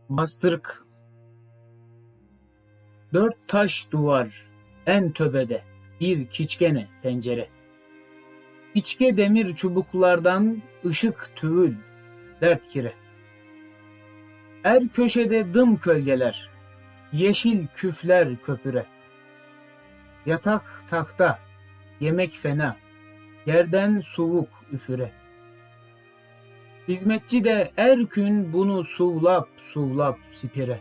Bastırık. Dört taş duvar, en töbede bir kiçkene pencere. İçke demir çubuklardan ışık tüğül, dert kire. Her köşede dım kölgeler, yeşil küfler köpüre. Yatak tahta, yemek fena, yerden soğuk üfüre. Hizmetçi de her gün bunu suvlap suvlap sipire.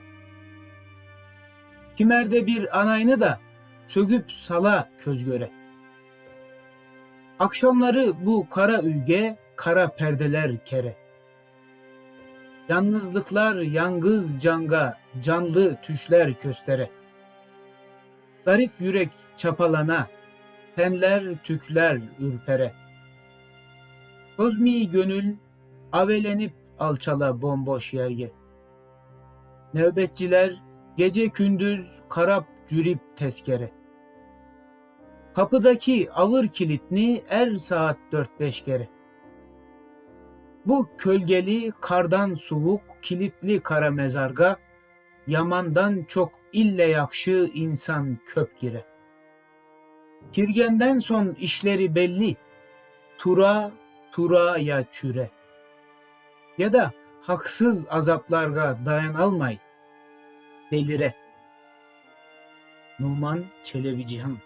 Kimerde bir anayını da sögüp sala köz göre. Akşamları bu kara ülge, kara perdeler kere. Yalnızlıklar yangız canga, canlı tüşler köstere. Garip yürek çapalana, tenler tükler ürpere. Kozmi gönül avelenip alçala bomboş yerge. Nöbetçiler gece gündüz karap cürip tezkere. Kapıdaki avır kilitni er saat 4-5 kere. Bu kölgeli kardan soğuk kilitli kara mezarga, yamandan çok ille yakşı insan köp gire. Kirgenden son işleri belli, tura tura ya çüre. Ya da haksız azaplarga dayan almay, delire. Numan Çelebi Cihan.